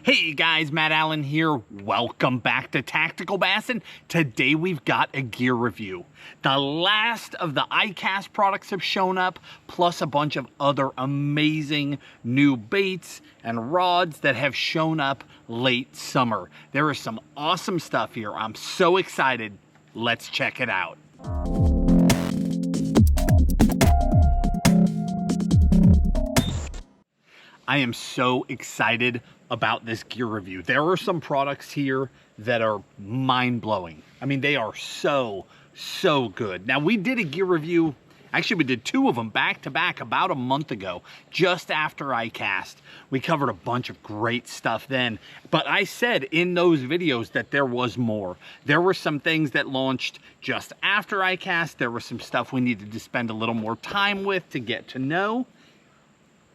Hey guys, Matt Allen here. Welcome back to Tactical Bassin. Today we've got a gear review. The last of the iCast products have shown up, plus a bunch of other amazing new baits and rods that have shown up late summer. There is some awesome stuff here. I'm so excited. Let's check it out. I am so excited about this gear review. There are some products here that are mind-blowing. I mean, they are so good. Now, we did a gear review, actually we did two of them back to back about a month ago, just after iCast. We covered a bunch of great stuff then, but I said in those videos that there was more. There were some things that launched just after iCast. There was some stuff we needed to spend a little more time with to get to know.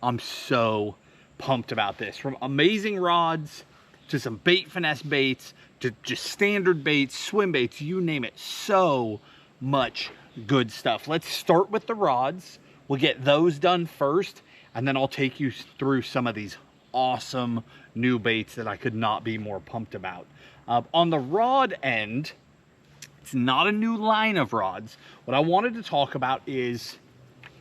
I'm so pumped about this. From amazing rods to some bait finesse baits to just standard baits, swim baits, you name it. So much good stuff. Let's start with the rods. We'll get those done first, and then I'll take you through some of these awesome new baits that I could not be more pumped about. On the rod end, it's not a new line of rods. What I wanted to talk about is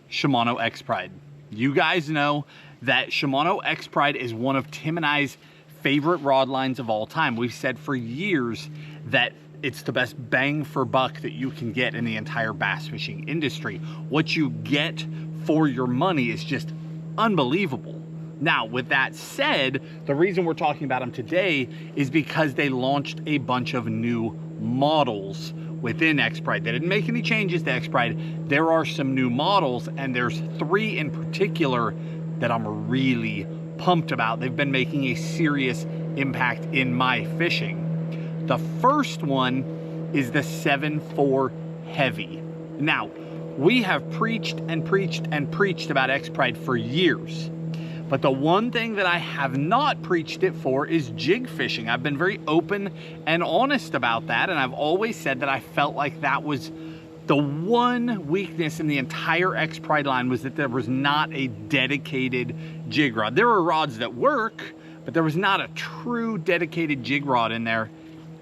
Shimano X-Pride. You guys know that Shimano X-Pride is one of Tim and I's favorite rod lines of all time. We've said for years that it's the best bang for buck that you can get in the entire bass fishing industry. What you get for your money is just unbelievable. Now, with that said, the reason we're talking about them today is because they launched a bunch of new models within X-Pride. They didn't make any changes to X-Pride. There are some new models, and there's three in particular that I'm really pumped about. They've been making a serious impact in my fishing. The first one is the 7.4 Heavy. Now, we have preached and preached and preached about X-Pride for years. But the one thing that I have not preached it for is jig fishing. I've been very open and honest about that, and I've always said that I felt like that was the one weakness in the entire X-Pride line, was that there was not a dedicated jig rod. There are rods that work, but there was not a true dedicated jig rod in there,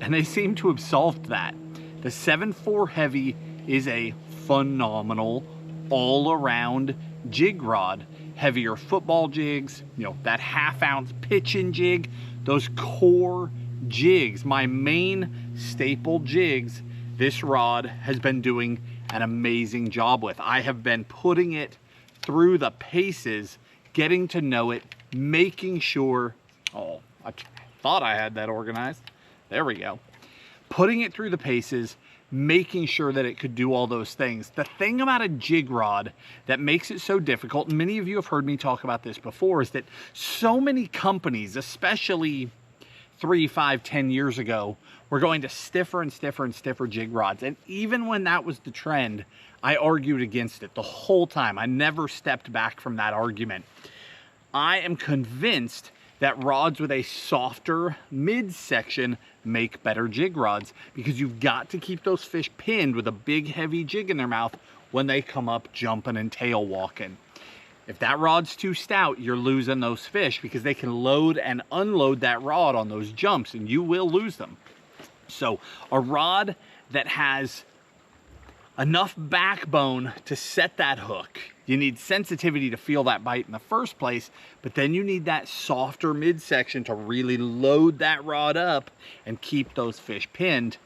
and they seem to have solved that. The 7.4 Heavy is a phenomenal all-around jig rod. Heavier football jigs, you know, that half-ounce pitching jig, those core jigs, my main staple jigs, this rod has been doing an amazing job with. I have been putting it through the paces, getting to know it, making sure, oh, I thought I had that organized. There we go. Putting it through the paces, making sure that it could do all those things. The thing about a jig rod that makes it so difficult, and many of you have heard me talk about this before, is that so many companies, especially 3, 5, 10 years ago, were going to stiffer and stiffer and stiffer jig rods. And even when that was the trend, I argued against it the whole time. I never stepped back from that argument. I am convinced that rods with a softer midsection make better jig rods, because you've got to keep those fish pinned with a big heavy jig in their mouth when they come up jumping and tail walking. If that rod's too stout, you're losing those fish, because they can load and unload that rod on those jumps and you will lose them. So a rod that has enough backbone to set that hook. You need sensitivity to feel that bite in the first place, but then you need that softer midsection to really load that rod up and keep those fish pinned.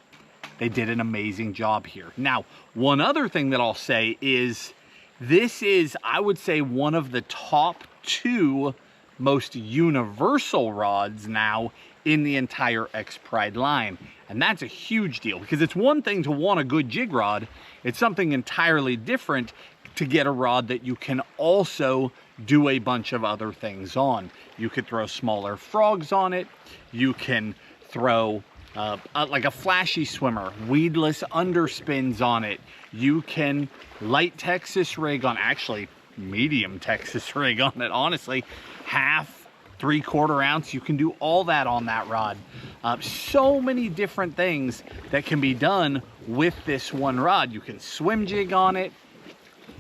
They did an amazing job here. Now, one other thing that I'll say is, this is, I would say, one of the top 2 most universal rods now in the entire X-Pride line. And that's a huge deal, because it's one thing to want a good jig rod. It's something entirely different to get a rod that you can also do a bunch of other things on. You could throw smaller frogs on it. You can throw like a flashy swimmer, weedless underspins on it. You can light Texas rig on, actually medium Texas rig on it, honestly. Half, 3/4 ounce, you can do all that on that rod. So many different things that can be done with this one rod. You can swim jig on it.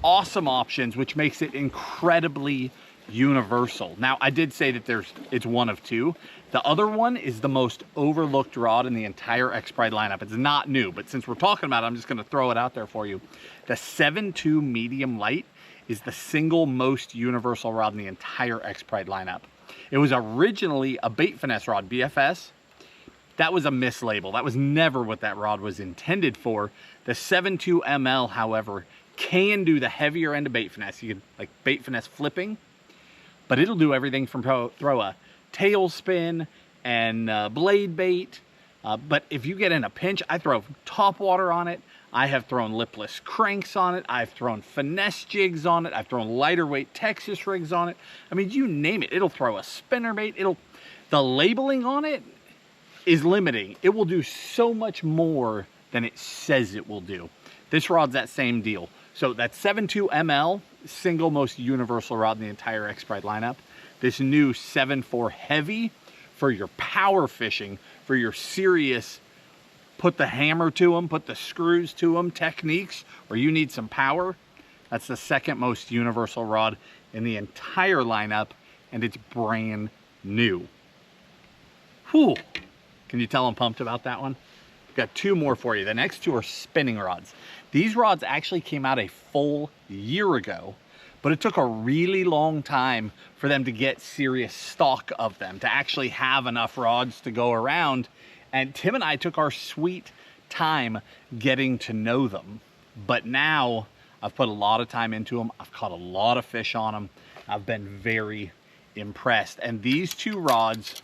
Awesome options, which makes it incredibly universal. Now, I did say that it's one of two. The other one is the most overlooked rod in the entire X-Pride lineup. It's not new, but since we're talking about it, I'm just gonna throw it out there for you. The 7.2 medium light is the single most universal rod in the entire X-Pride lineup. It was originally a bait finesse rod, BFS. That was a mislabel. That was never what that rod was intended for. The 7.2 ML, however, can do the heavier end of bait finesse. You can like bait finesse flipping, but it'll do everything from throw a tailspin and blade bait. But if you get in a pinch, I throw top water on it. I have thrown lipless cranks on it. I've thrown finesse jigs on it. I've thrown lighter weight Texas rigs on it. I mean, you name it. It'll throw a spinnerbait. The labeling on it is limiting. It will do so much more than it says it will do. This rod's that same deal. So that 7.2 ML, single most universal rod in the entire X-Pride lineup. This new 7.4 heavy for your power fishing, for your serious put the hammer to them, put the screws to them techniques where you need some power. That's the second most universal rod in the entire lineup, and it's brand new. Whew. Can you tell I'm pumped about that one? Got two more for you. The next two are spinning rods. These rods actually came out a full year ago, but it took a really long time for them to get serious stock of them, to actually have enough rods to go around. And Tim and I took our sweet time getting to know them. But now I've put a lot of time into them. I've caught a lot of fish on them. I've been very impressed. And these two rods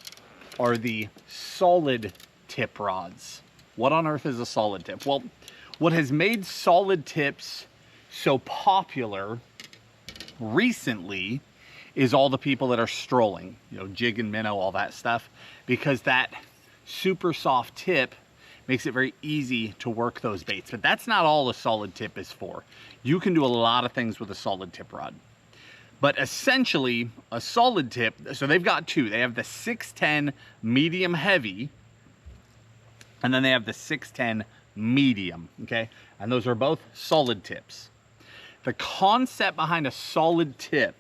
are the solid tip rods. What on earth is a solid tip? Well, what has made solid tips so popular recently is all the people that are strolling, you know, jig and minnow, all that stuff, because that super soft tip makes it very easy to work those baits. But that's not all a solid tip is for. You can do a lot of things with a solid tip rod. But essentially, a solid tip, so they've got two. They have the 610 medium heavy, and then they have the 610 medium, okay? And those are both solid tips. The concept behind a solid tip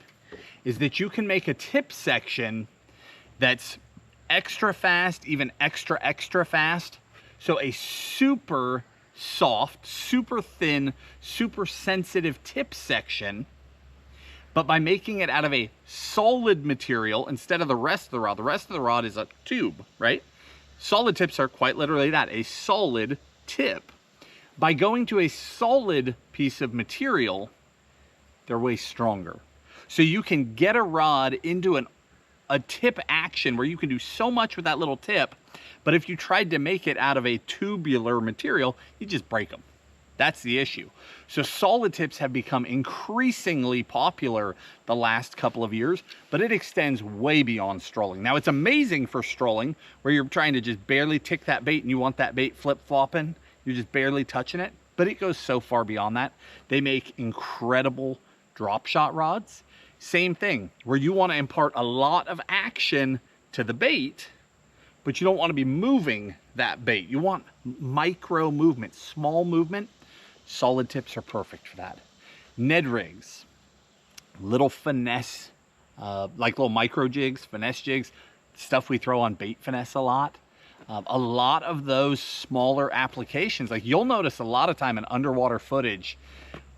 is that you can make a tip section that's extra fast, even extra fast. So a super soft, super thin, super sensitive tip section, but by making it out of a solid material instead of the rest of the rod. The rest of the rod is a tube, right? Solid tips are quite literally that, a solid tip. By going to a solid piece of material, they're way stronger. So you can get a rod into a tip action where you can do so much with that little tip, but if you tried to make it out of a tubular material, you just break them. That's the issue. So solid tips have become increasingly popular the last couple of years, but it extends way beyond strolling. Now it's amazing for strolling where you're trying to just barely tick that bait and you want that bait flip-flopping. You're just barely touching it, but it goes so far beyond that. They make incredible drop shot rods. Same thing, where you want to impart a lot of action to the bait, but you don't want to be moving that bait. You want micro movement, small movement. Solid tips are perfect for that. Ned rigs, little finesse, like little micro jigs, finesse jigs, stuff we throw on bait finesse a lot. A lot of those smaller applications, like you'll notice a lot of time in underwater footage,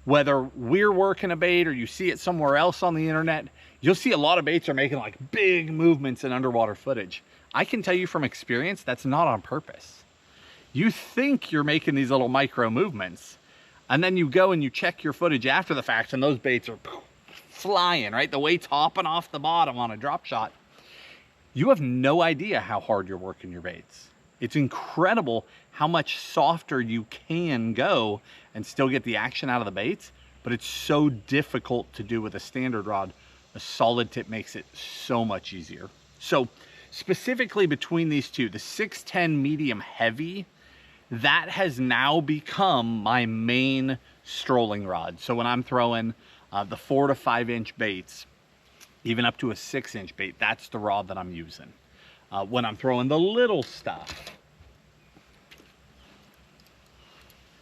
whether we're working a bait or you see it somewhere else on the internet, you'll see a lot of baits are making like big movements in underwater footage. I can tell you from experience, that's not on purpose. You think you're making these little micro movements, and then you go and you check your footage after the fact, and those baits are flying, right? The weight's hopping off the bottom on a drop shot. You have no idea how hard you're working your baits. It's incredible how much softer you can go and still get the action out of the baits, but it's so difficult to do with a standard rod. A solid tip makes it so much easier. So specifically between these two, the 610 medium heavy, that has now become my main strolling rod. So when I'm throwing the 4 to 5 inch baits, even up to a 6 inch bait, that's the rod that I'm using. When I'm throwing the little stuff,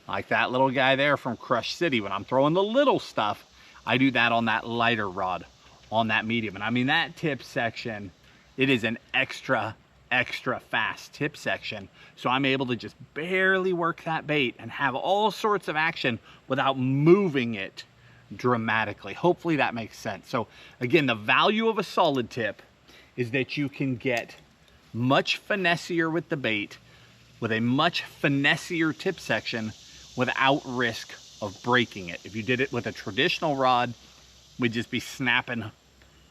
like that little guy there from Crush City, when I'm throwing the little stuff, I do that on that lighter rod. on that medium. And I mean, that tip section, it is an extra fast tip section. So I'm able to just barely work that bait and have all sorts of action without moving it dramatically. Hopefully that makes sense. So again, the value of a solid tip is that you can get much finessier with the bait with a much finessier tip section without risk of breaking it. If you did it with a traditional rod, we'd just be snapping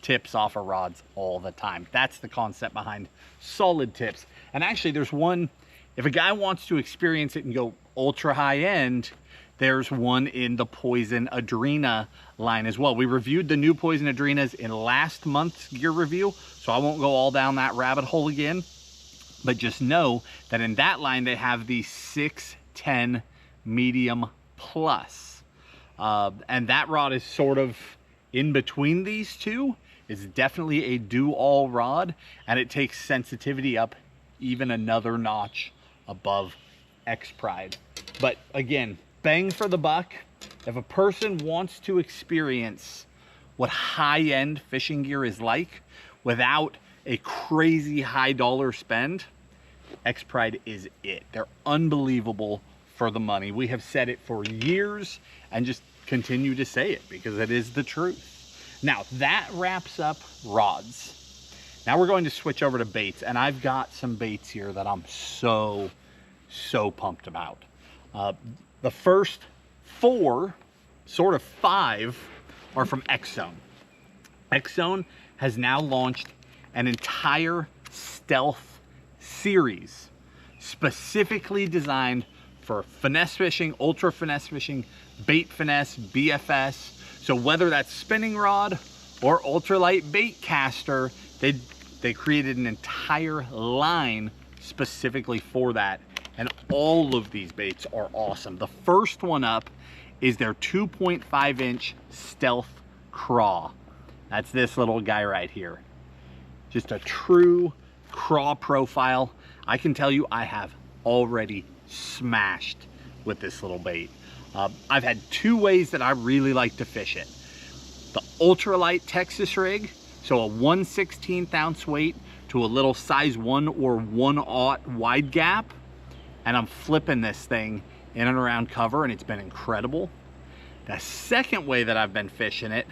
tips off of rods all the time. That's the concept behind solid tips. And actually there's one, if a guy wants to experience it and go ultra high end, there's one in the Poison Adrena line as well. We reviewed the new Poison Adrenas in last month's gear review, so I won't go all down that rabbit hole again, but just know that in that line they have the 610 medium plus. And that rod is sort of in between these two. It's definitely a do-all rod, and it takes sensitivity up even another notch above X-Pride. But again, bang for the buck. If a person wants to experience what high-end fishing gear is like without a crazy high dollar spend, X-Pride is it. They're unbelievable for the money. We have said it for years and just continue to say it because it is the truth. Now that wraps up rods. Now we're going to switch over to baits, and I've got some baits here that I'm so pumped about. The first 4, sort of 5, are from XZone. XZone has now launched an entire stealth series specifically designed for finesse fishing, ultra finesse fishing, bait finesse, BFS. So whether that's spinning rod or ultralight bait caster, they created an entire line specifically for that. And all of these baits are awesome. The first one up is their 2.5 inch stealth craw. That's this little guy right here. Just a true craw profile. I can tell you I have already smashed with this little bait. I've had 2 ways that I really like to fish it. The ultralight Texas rig, so a 1/16 ounce weight to a little size 1 or 1/0 wide gap, and I'm flipping this thing in and around cover, and it's been incredible. The second way that I've been fishing it,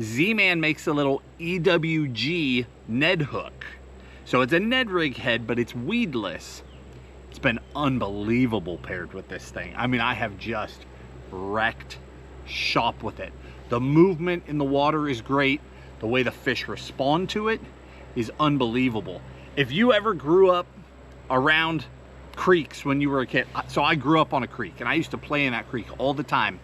Z-Man makes a little EWG Ned hook. So it's a Ned rig head, but it's weedless. It's been unbelievable paired with this thing. I mean, I have just wrecked shop with it. The movement in the water is great. The way the fish respond to it is unbelievable. If you ever grew up around creeks when you were a kid, so I grew up on a creek and I used to play in that creek all the time,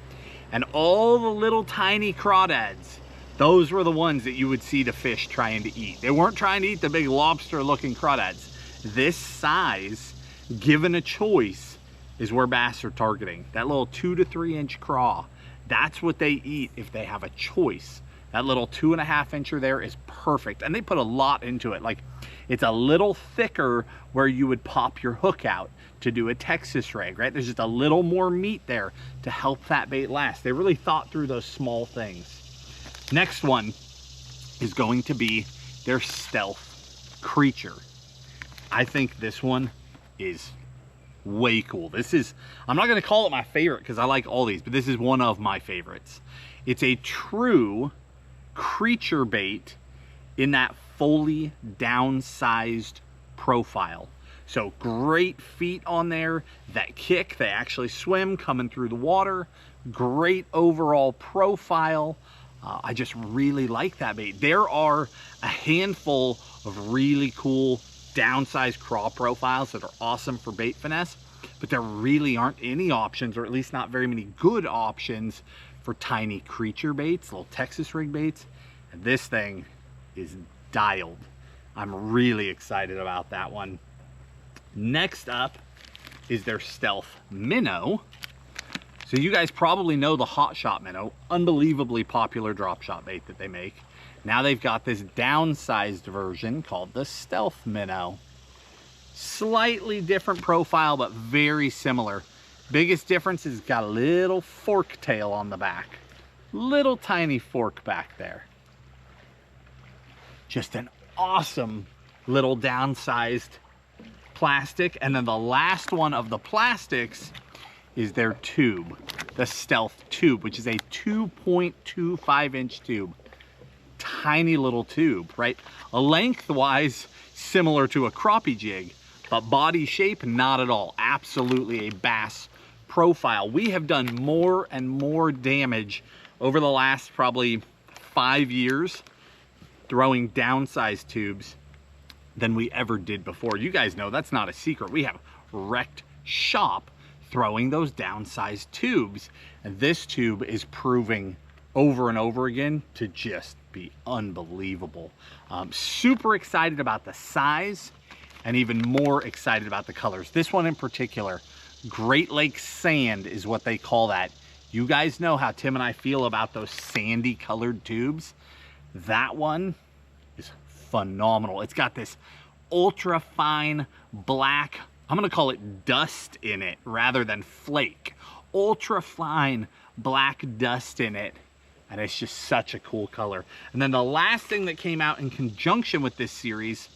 and all the little tiny crawdads, those were the ones that you would see the fish trying to eat. They weren't trying to eat the big lobster looking crawdads. This size, given a choice, is where bass are targeting. That little 2 to 3 inch craw, that's what they eat if they have a choice. That little 2.5 incher there is perfect. And they put a lot into it. Like, it's a little thicker where you would pop your hook out to do a Texas rig, right? There's just a little more meat there to help that bait last. They really thought through those small things. Next one is going to be their stealth creature. I think this one is way cool. This is, I'm not going to call it my favorite because I like all these, but this is one of my favorites. It's a true creature bait in that fully downsized profile. So great feet on there, that kick, they actually swim coming through the water, great overall profile. I just really like that bait. There are a handful of really cool downsized craw profiles that are awesome for bait finesse, but there really aren't any options, or at least not very many good options, for tiny creature baits, little Texas rig baits. And this thing is dialed. I'm really excited about that one. Next up is their stealth minnow. So you guys probably know the hot shot minnow, unbelievably popular drop shot bait that they make. Now they've got this downsized version called the stealth minnow. Slightly different profile, but very similar. Biggest difference is it's got a little fork tail on the back. Little tiny fork back there. Just an awesome little downsized plastic. And then the last one of the plastics is their tube, the Stealth tube, which is a 2.25 inch tube. Tiny little tube, right? Lengthwise similar to a crappie jig, but body shape, not at all. Absolutely a bass profile. We have done more and more damage over the last probably 5 years throwing downsized tubes than we ever did before. You guys know that's not a secret. We have wrecked shop throwing those downsized tubes, and this tube is proving over and over again to just be unbelievable. Super excited about the size and even more excited about the colors. This one in particular, Great Lake Sand is what they call that. You guys know how Tim and I feel about those sandy colored tubes. That one is phenomenal. It's got this ultra fine black, I'm gonna call it dust in it rather than flake. Ultra fine black dust in it. And it's just such a cool color. And then the last thing that came out in conjunction with this series,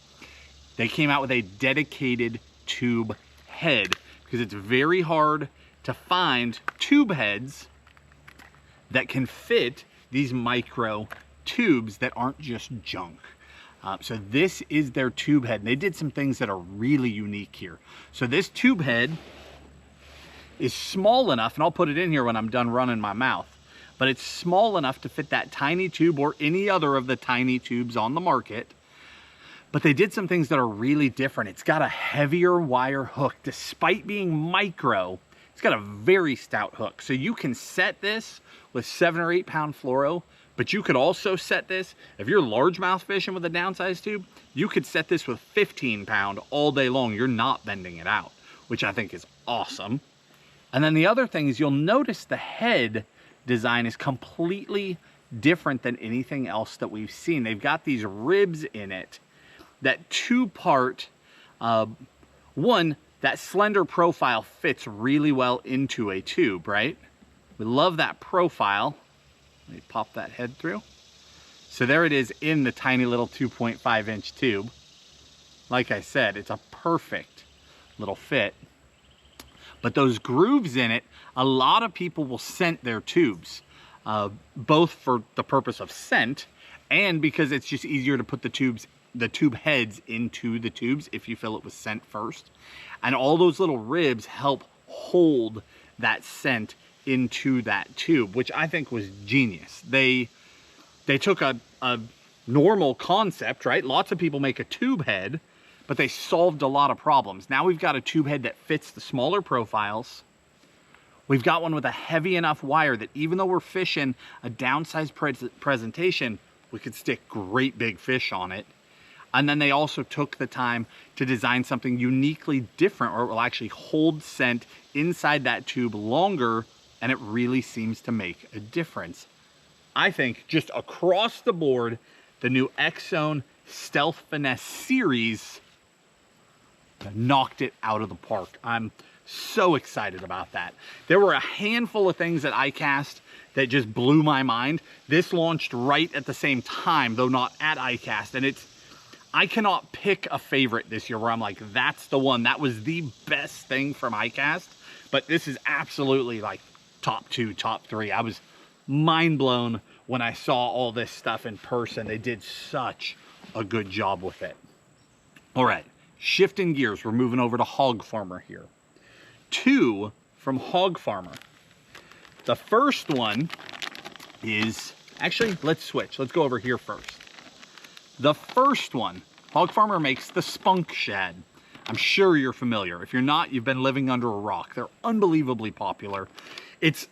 they came out with a dedicated tube head, because it's very hard to find tube heads that can fit these micro tubes that aren't just junk. So this is their tube head, and they did some things that are really unique here. So this tube head is small enough, and I'll put it in here when I'm done running my mouth, but it's small enough to fit that tiny tube or any other of the tiny tubes on the market. But they did some things that are really different. It's got a heavier wire hook. Despite being micro, it's got a very stout hook. So you can set this with 7 or 8 pound fluoro, but you could also set this, if you're largemouth fishing with a downsized tube, you could set this with 15 pound all day long. You're not bending it out, which I think is awesome. And then the other thing is you'll notice the head design is completely different than anything else that we've seen. They've got these ribs in it, that 2-part, one, that slender profile fits really well into a tube, right? We love that profile. Let me pop that head through. So there it is in the tiny little 2.5 inch tube. Like I said, it's a perfect little fit. But those grooves in it, a lot of people will scent their tubes, both for the purpose of scent and because it's just easier to put the tube heads into the tubes if you fill it with scent first. And all those little ribs help hold that scent into that tube, which I think was genius. They took a normal concept, right? Lots of people make a tube head, but they solved a lot of problems. Now we've got a tube head that fits the smaller profiles. We've got one with a heavy enough wire that even though we're fishing a downsized presentation, we could stick great big fish on it. And then they also took the time to design something uniquely different, or it will actually hold scent inside that tube longer, and it really seems to make a difference. I think just across the board, the new XZone Stealth Finesse series knocked it out of the park. I'm so excited about that. There were a handful of things at ICAST that just blew my mind. This launched right at the same time, though not at ICAST, and I cannot pick a favorite this year where I'm like, that's the one. That was the best thing from ICAST, but this is absolutely like top 2, top 3. I was mind blown when I saw all this stuff in person. They did such a good job with it. All right, shifting gears, we're moving over to Hog Farmer here. 2 from Hog Farmer. The first one is, actually, let's switch. Let's go over here first. The first one, Hog Farmer makes the Spunk Shad. I'm sure you're familiar. If you're not, you've been living under a rock. They're unbelievably popular. It's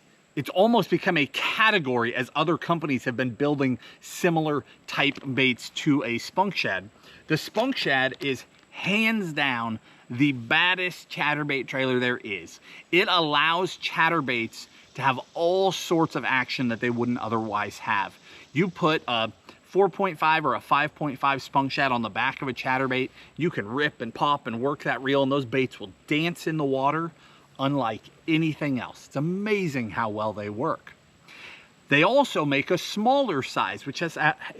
almost become a category as other companies have been building similar type baits to a Spunk Shad. The Spunk Shad is hands down the baddest chatterbait trailer there is. It allows chatterbaits to have all sorts of action that they wouldn't otherwise have. You put a 4.5 or a 5.5 Spunk Shad on the back of a chatterbait, you can rip and pop and work that reel, and those baits will dance in the water unlike anything else. It's amazing how well they work. They also make a smaller size, which it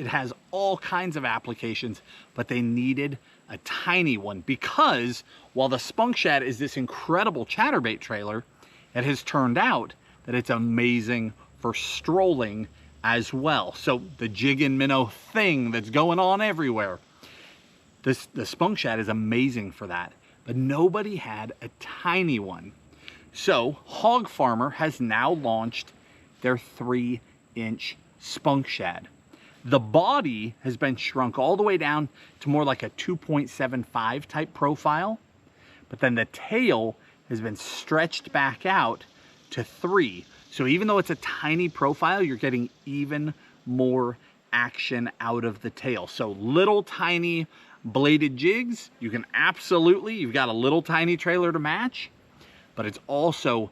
has all kinds of applications, but they needed a tiny one because while the Spunk Shad is this incredible chatterbait trailer, it has turned out that it's amazing for strolling as well. So the jig and minnow thing that's going on everywhere, the Spunk Shad is amazing for that, but nobody had a tiny one. So Hog Farmer has now launched their 3-inch Spunk Shad. The body has been shrunk all the way down to more like a 2.75 type profile, but then the tail has been stretched back out to 3. So even though it's a tiny profile, you're getting even more action out of the tail. So little tiny bladed jigs, you can absolutely, you've got a little tiny trailer to match, but it's also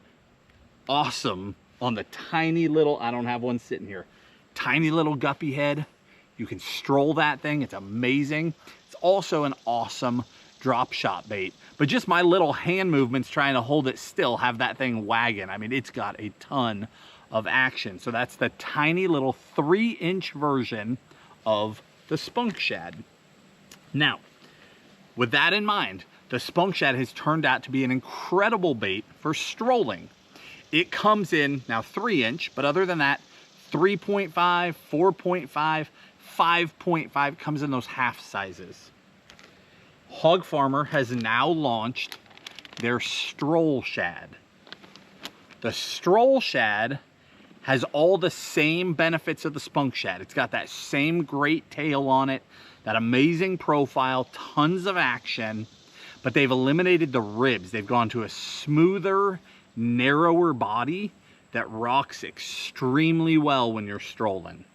awesome on the tiny little, I don't have one sitting here, tiny little guppy head. You can stroll that thing, it's amazing. It's also an awesome drop shot bait, but just my little hand movements trying to hold it still have that thing wagging. I mean, it's got a ton of action. So that's the tiny little 3-inch version of the Spunk Shad. Now, with that in mind, the Spunk Shad has turned out to be an incredible bait for strolling. It comes in now 3-inch, but other than that, 3.5, 4.5, 5.5 comes in those half sizes. Hog Farmer has now launched their Stroll Shad. The Stroll Shad has all the same benefits of the Spunk Shad. It's got that same great tail on it, that amazing profile, tons of action, but they've eliminated the ribs. They've gone to a smoother, narrower body that rocks extremely well when you're strolling.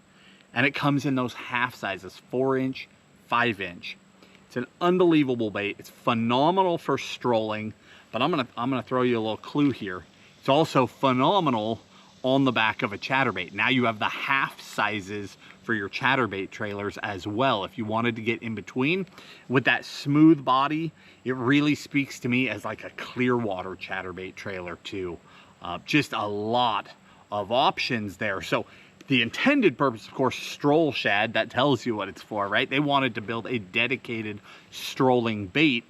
And it comes in those half sizes, 4-inch, 5-inch. It's an unbelievable bait. It's phenomenal for strolling, but I'm gonna throw you a little clue here. It's also phenomenal on the back of a chatterbait. Now you have the half sizes for your chatterbait trailers as well. If you wanted to get in between with that smooth body, it really speaks to me as like a clear water chatterbait trailer too. Just a lot of options there. So the intended purpose, of course, Stroll Shad, that tells you what it's for, right? They wanted to build a dedicated strolling bait.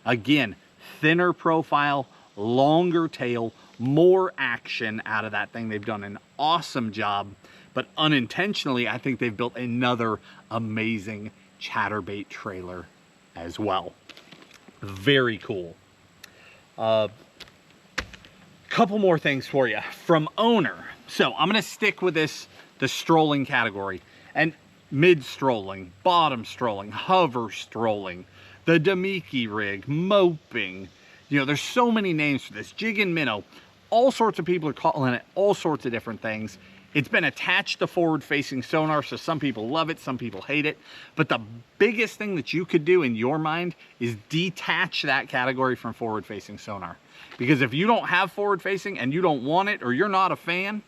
Again, thinner profile, longer tail, more action out of that thing. They've done an awesome job, but unintentionally, I think they've built another amazing chatterbait trailer as well. Very cool. Couple more things for you from owner. So I'm gonna stick with this, the strolling category, and mid strolling, bottom strolling, hover strolling, the Damiki rig, moping. You know, there's so many names for this. Jig and minnow, all sorts of people are calling it all sorts of different things. It's been attached to forward-facing sonar, so some people love it, some people hate it. But the biggest thing that you could do in your mind is detach that category from forward-facing sonar. Because if you don't have forward-facing and you don't want it, or you're not a fan,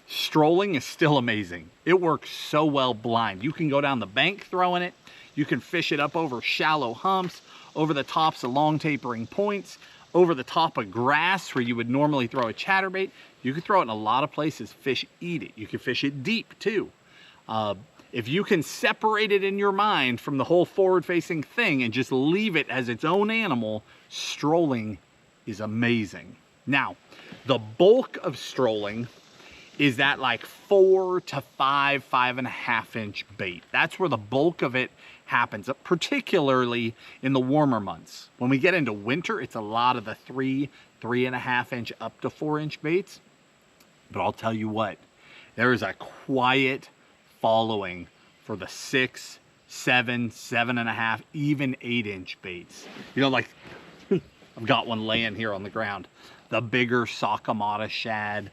strolling is still amazing. It works so well blind. You can go down the bank throwing it. You can fish it up over shallow humps, over the tops of long tapering points, over the top of grass where you would normally throw a chatterbait. You can throw it in a lot of places. Fish eat it. You can fish it deep too. If you can separate it in your mind from the whole forward-facing thing and just leave it as its own animal, strolling is amazing. Now, the bulk of strolling is that like 4 to 5, 5.5 inch bait. That's where the bulk of it happens, particularly in the warmer months. When we get into winter, it's a lot of the 3, 3.5 inch up to 4 inch baits. But I'll tell you what, there is a quiet following for the 6, 7, 7.5, even 8 inch baits. You know, like I've got one laying here on the ground. The bigger Sakamata shad,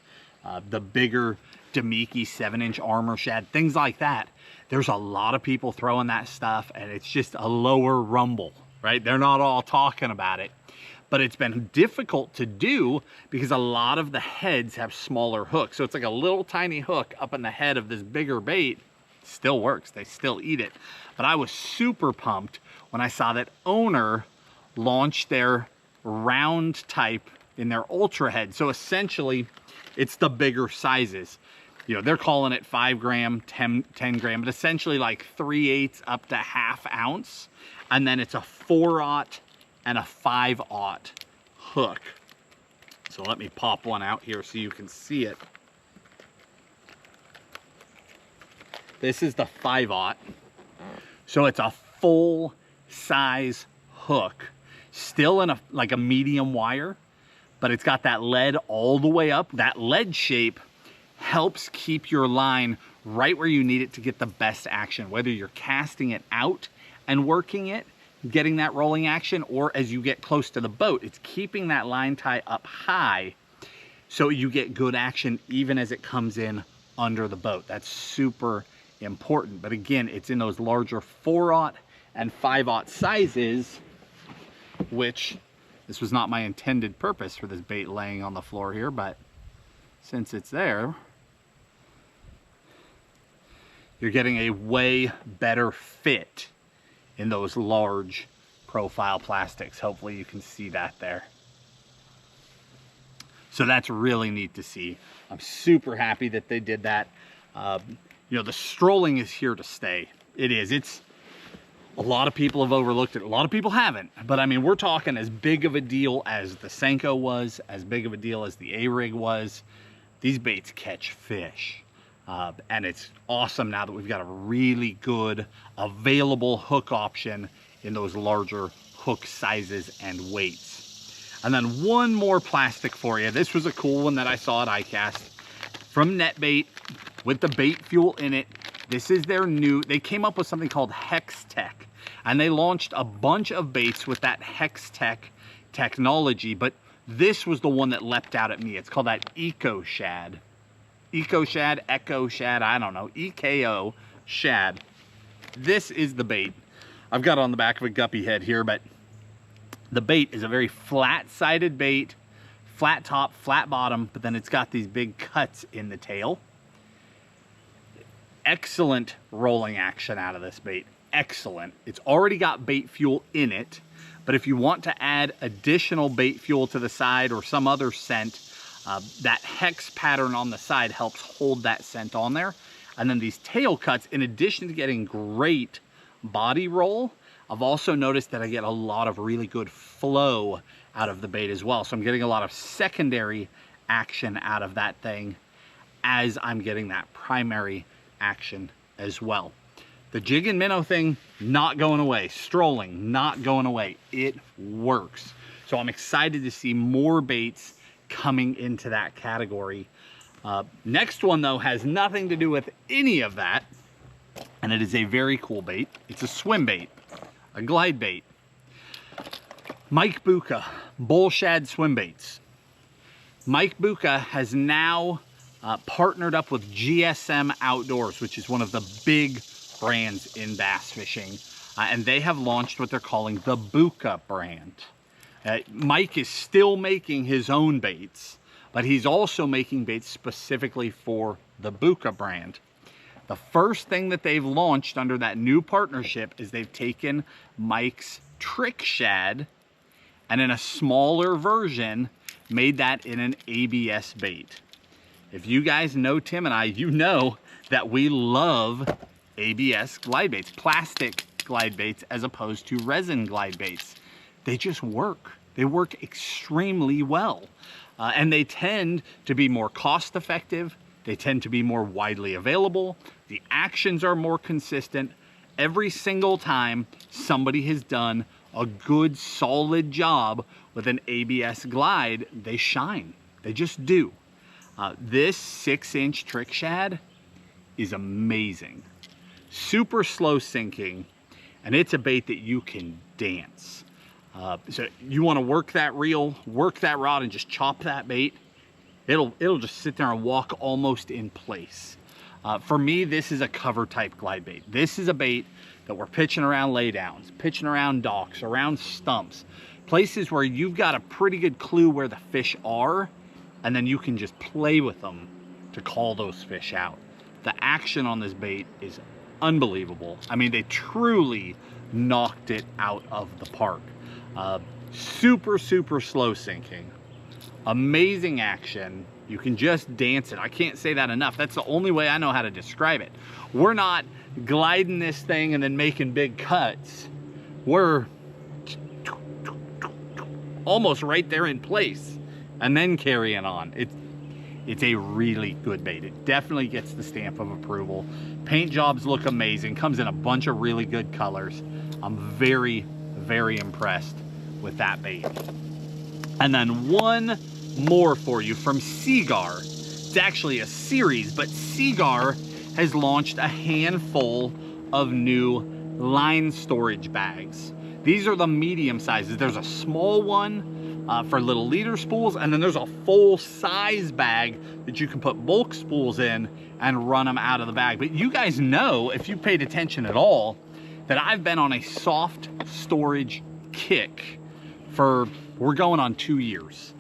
the bigger Damiki 7-inch armor shad, things like that. There's a lot of people throwing that stuff, and it's just a lower rumble, right? They're not all talking about it. But it's been difficult to do because a lot of the heads have smaller hooks. So it's like a little tiny hook up in the head of this bigger bait. It still works, they still eat it. But I was super pumped when I saw that Owner launched their round type in their ultra head. So essentially, it's the bigger sizes. You know, they're calling it 5 gram, 10 gram, but essentially like 3/8 up to ½ ounce. And then it's a 4/0 and a 5/0 hook. So let me pop one out here so you can see it. This is the 5/0. So it's a full size hook, still in like a medium wire, but it's got that lead all the way up. That lead shape helps keep your line right where you need it to get the best action, whether you're casting it out and working it, getting that rolling action, or as you get close to the boat, it's keeping that line tie up high so you get good action even as it comes in under the boat. That's super important. But again, it's in those larger 4/0 and 5/0 sizes, which this was not my intended purpose for this bait laying on the floor here, but since it's there, you're getting a way better fit in those large profile plastics. Hopefully you can see that there. So that's really neat to see. I'm super happy that they did that. You know, the strolling is here to stay. It is. It's a lot of people have overlooked it. A lot of people haven't. But I mean, we're talking as big of a deal as the Senko was, as big of a deal as the A-Rig was. These baits catch fish. And it's awesome now that we've got a really good available hook option in those larger hook sizes and weights. And then one more plastic for you. This was a cool one that I saw at iCast from Netbait with the bait fuel in it. This is their new, they came up with something called Hex Tech, and they launched a bunch of baits with that Hex Tech technology, but this was the one that leapt out at me. It's called that Eco Shad. Eco Shad, Echo Shad, I don't know, EKO Shad. This is the bait. I've got it on the back of a guppy head here, but the bait is a very flat-sided bait, flat top, flat bottom, but then it's got these big cuts in the tail. Excellent rolling action out of this bait. Excellent. It's already got bait fuel in it, but if you want to add additional bait fuel to the side or some other scent, that hex pattern on the side helps hold that scent on there. And then these tail cuts, in addition to getting great body roll, I've also noticed that I get a lot of really good flow out of the bait as well. So I'm getting a lot of secondary action out of that thing as I'm getting that primary action as well. The jig and minnow thing, not going away. Strolling, not going away. It works. So I'm excited to see more baits coming into that category. Next one though has nothing to do with any of that, and it is a very cool bait. It's a swim bait, a glide bait. Mike Bucca, Bull Shad Swim Baits. Mike Bucca has now partnered up with GSM Outdoors, which is one of the big brands in bass fishing, and they have launched what they're calling the Bucca brand. Mike is still making his own baits, but he's also making baits specifically for the Bucca brand. The first thing that they've launched under that new partnership is they've taken Mike's Trick Shad and in a smaller version made that in an ABS bait. If you guys know Tim and I, you know that we love ABS glide baits, plastic glide baits as opposed to resin glide baits. They just work. They work extremely well. And they tend to be more cost effective. They tend to be more widely available. The actions are more consistent. Every single time somebody has done a good, solid job with an ABS glide, they shine. They just do. This 6-inch Trick Shad is amazing. Super slow sinking, and it's a bait that you can dance. So you want to work that reel, work that rod, and just chop that bait. It'll just sit there and walk almost in place. For me, this is a cover type glide bait. This is a bait that we're pitching around laydowns, pitching around docks, around stumps, places where you've got a pretty good clue where the fish are, and then you can just play with them to call those fish out. The action on this bait is unbelievable. I mean, they truly knocked it out of the park. Super, super slow sinking, amazing action, You can just dance it. I can't say that enough. That's the only way I know how to describe it. We're not gliding this thing and then making big cuts. We're almost right there in place and then carrying on. It's a really good bait. It definitely gets the stamp of approval. Paint jobs look amazing. Comes in a bunch of really good colors. I'm very, very impressed with that bait. And then one more for you from Seagar. It's actually a series, but Seagar has launched a handful of new line storage bags. These are the medium sizes. There's a small one for little leader spools, and then there's a full size bag that you can put bulk spools in and run them out of the bag. But you guys know, if you paid attention at all, that I've been on a soft storage kick for, we're going on 2 years.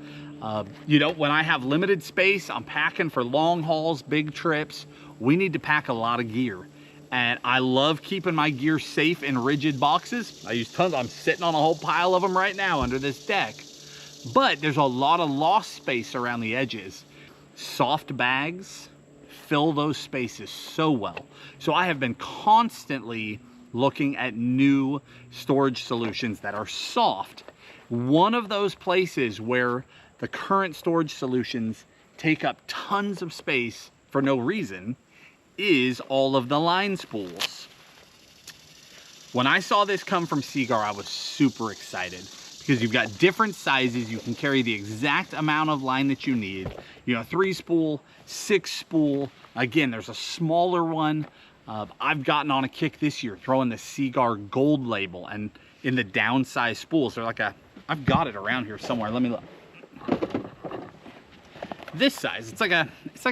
You know, when I have limited space, I'm packing for long hauls, big trips. We need to pack a lot of gear. And I love keeping my gear safe in rigid boxes. I use tons. I'm sitting on a whole pile of them right now under this deck. But there's a lot of lost space around the edges. Soft bags fill those spaces so well. So I have been constantly looking at new storage solutions that are soft. One of those places where the current storage solutions take up tons of space for no reason is all of the line spools. When I saw this come from Seagar, I was super excited because you've got different sizes. You can carry the exact amount of line that you need. You know, 3 spool, 6 spool. Again, there's a smaller one. I've gotten on a kick this year throwing the Seagar Gold label, and in the downsized spools, they're like a, I've got it around here somewhere. Let me look. This size, it's like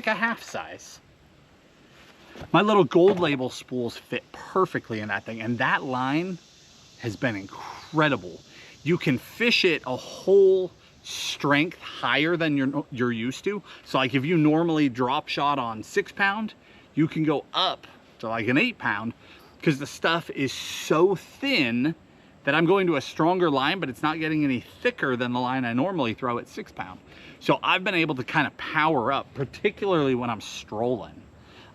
a half size. My little Gold label spools fit perfectly in that thing, and that line has been incredible. You can fish it a whole strength higher than you're used to. So like if you normally drop shot on 6 pound, you can go up to like an 8 pound because the stuff is so thin that I'm going to a stronger line, but it's not getting any thicker than the line I normally throw at 6 pound. So I've been able to kind of power up, particularly when I'm strolling.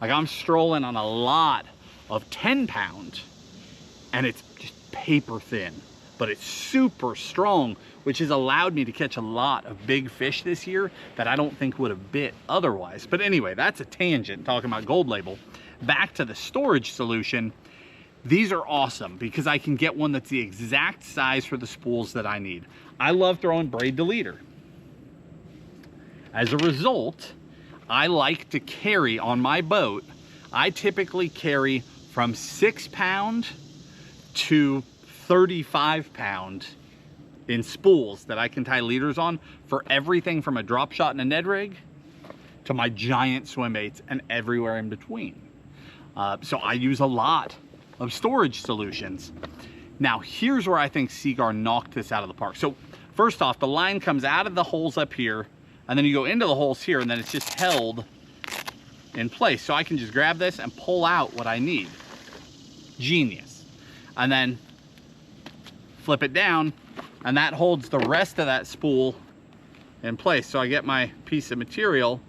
Like I'm strolling on a lot of 10 pound and it's just paper thin, but it's super strong, which has allowed me to catch a lot of big fish this year that I don't think would have bit otherwise. But anyway, that's a tangent talking about Gold label. Back to the storage solution. These are awesome because I can get one that's the exact size for the spools that I need. I love throwing braid to leader. As a result, I like to carry on my boat, I typically carry from 6 pound to 35 pound in spools that I can tie leaders on for everything from a drop shot and a Ned rig to my giant swim baits and everywhere in between. So I use a lot of storage solutions. Now here's where I think Seagar knocked this out of the park. So first off, the line comes out of the holes up here and then you go into the holes here and then it's just held in place. So I can just grab this and pull out what I need. Genius. And then flip it down and that holds the rest of that spool in place. So I get my piece of material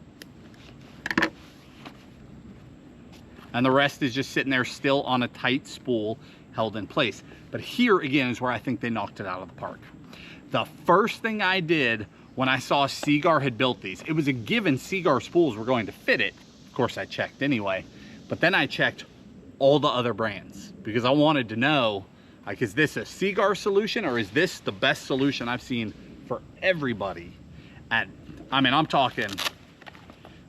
and the rest is just sitting there still on a tight spool held in place. But here again is where I think they knocked it out of the park. The first thing I did when I saw Seagar had built these, it was a given Seagar spools were going to fit it. Of course I checked anyway, but then I checked all the other brands because I wanted to know, like, is this a Seagar solution or is this the best solution I've seen for everybody? And I mean, I'm talking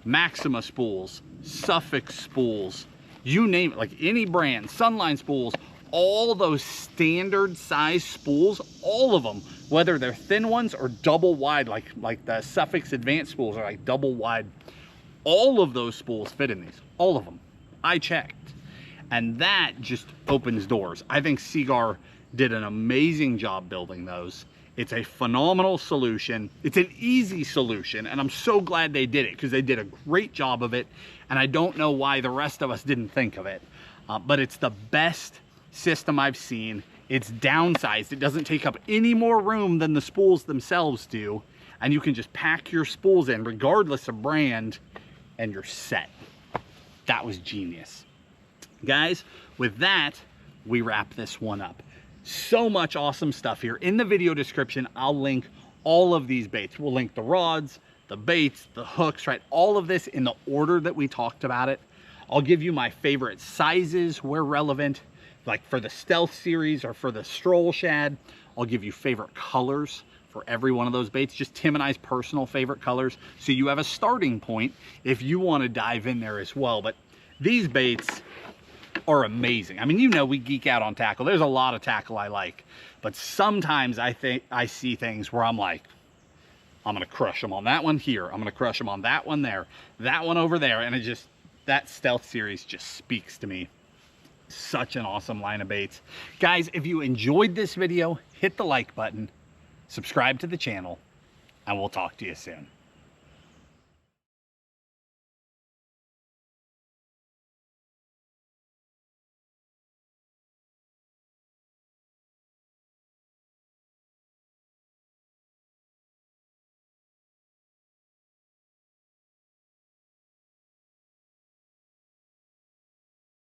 Maxima spools, Suffolk spools, you name it, like any brand, Sunline spools, all those standard size spools, all of them, whether they're thin ones or double wide, like the Suffolk's advanced spools are like double wide, all of those spools fit in these, all of them. I checked. And that just opens doors. I think Seagar did an amazing job building those. It's a phenomenal solution. It's an easy solution, and I'm so glad they did it because they did a great job of it, and I don't know why the rest of us didn't think of it. But it's the best system I've seen. It's downsized. It doesn't take up any more room than the spools themselves do, and you can just pack your spools in regardless of brand, and you're set. That was genius. Guys, with that, we wrap this one up. So much awesome stuff here. In the video description, I'll link all of these baits. We'll link the rods, the baits, the hooks, right? All of this in the order that we talked about it. I'll give you my favorite sizes where relevant, like for the Stealth series or for the Stroll Shad. I'll give you favorite colors for every one of those baits, just Tim and I's personal favorite colors. So you have a starting point if you want to dive in there as well. But these baits are amazing. I mean, you know, we geek out on tackle. There's a lot of tackle I like, but sometimes I think I see things where I'm like, I'm gonna crush them on that one here. I'm gonna crush them on that one there, that one over there. And it just, that Stealth series just speaks to me. Such an awesome line of baits. Guys, if you enjoyed this video, hit the like button, subscribe to the channel, and we'll talk to you soon.